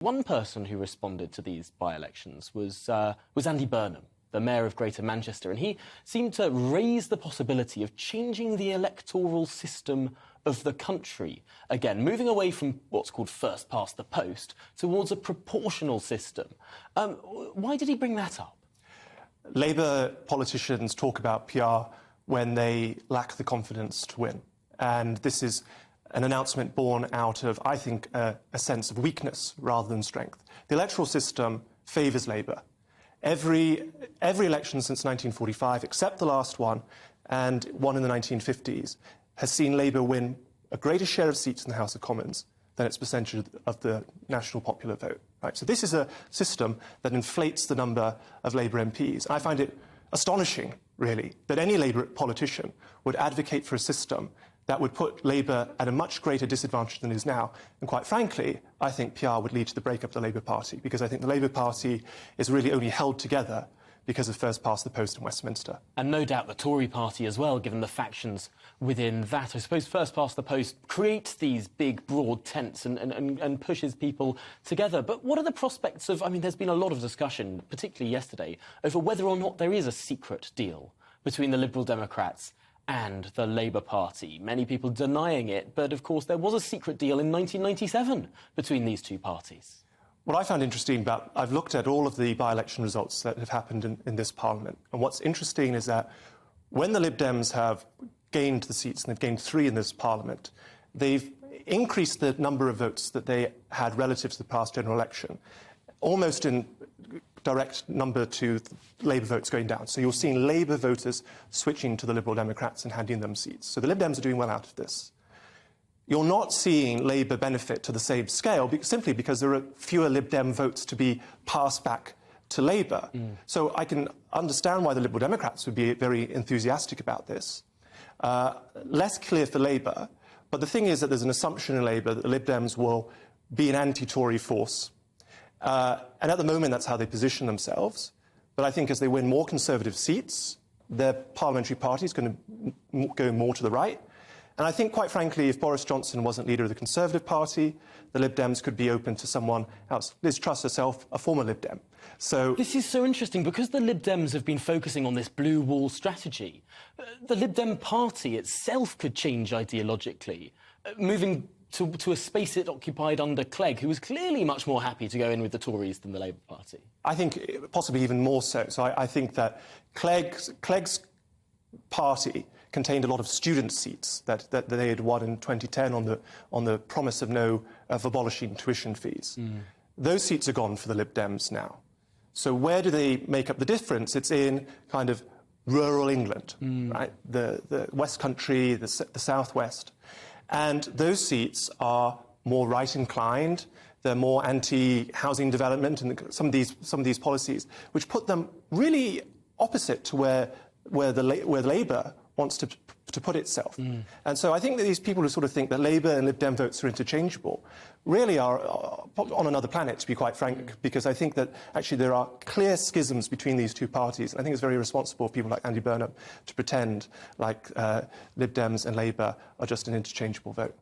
One person who responded to these by-elections was Andy Burnham, the mayor of Greater Manchester, and he seemed to raise the possibility of changing the electoral system of the country again, moving away from what's called first past the post towards a proportional system. Why did he bring that up? Labour politicians talk about PR when they lack the confidence to win. And this is an announcement born out of, I think, a sense of weakness rather than strength. The electoral system favours Labour. Every election since 1945, except the last one, and one in the 1950s, has seen Labour win a greater share of seats in the House of Commons than its percentage of the national popular vote. Right? So this is a system that inflates the number of Labour MPs. I find it astonishing, really, that any Labour politician would advocate for a system that would put Labour at a much greater disadvantage than it is now. And quite frankly, I think PR would lead to the breakup of the Labour Party, because I think the Labour Party is really only held together because of first past the post in Westminster. And no doubt the Tory party as well, given the factions within that. I suppose first past the post creates these big, broad tents and pushes people together. But what are the prospects of, I mean, there's been a lot of discussion, particularly yesterday, over whether or not there is a secret deal between the Liberal Democrats and the Labour Party. Many people denying it, but of course there was a secret deal in 1997 between these two parties. What I found interesting about, I've looked at all of the by-election results that have happened in this Parliament, and what's interesting is that when the Lib Dems have gained the seats, and they've gained 3 in this Parliament, they've increased the number of votes that they had relative to the past general election, almost in direct number to Labour votes going down. So you're seeing Labour voters switching to the Liberal Democrats and handing them seats. So the Lib Dems are doing well out of this. You're not seeing Labour benefit to the same scale simply because there are fewer Lib Dem votes to be passed back to Labour. So I can understand why the Liberal Democrats would be very enthusiastic about this. Less clear for Labour, but the thing is that there's an assumption in Labour that the Lib Dems will be an anti-Tory force. And at the moment, that's how they position themselves. But I think as they win more Conservative seats, their parliamentary party is going to go more to the right. And I think, quite frankly, if Boris Johnson wasn't leader of the Conservative Party, the Lib Dems could be open to someone else. Liz Truss herself, a former Lib Dem. So this is so interesting, because the Lib Dems have been focusing on this blue wall strategy. The Lib Dem party itself could change ideologically, moving to a space it occupied under Clegg, who was clearly much more happy to go in with the Tories than the Labour Party. I think possibly even more so. So I think that Clegg's party contained a lot of student seats that they had won in 2010 on the promise of abolishing tuition fees. Those seats are gone for the Lib Dems now. So where do they make up the difference? It's in kind of rural England, right? The West Country, the South West. And those seats are more right-inclined. They're more anti-housing development and some of these policies, which put them really opposite to where Labour wants to put itself. And so I think that these people who sort of think that Labour and Lib Dem votes are interchangeable really are on another planet, to be quite frank, because I think that actually there are clear schisms between these two parties. And I think it's very irresponsible of people like Andy Burnham to pretend like Lib Dems and Labour are just an interchangeable vote.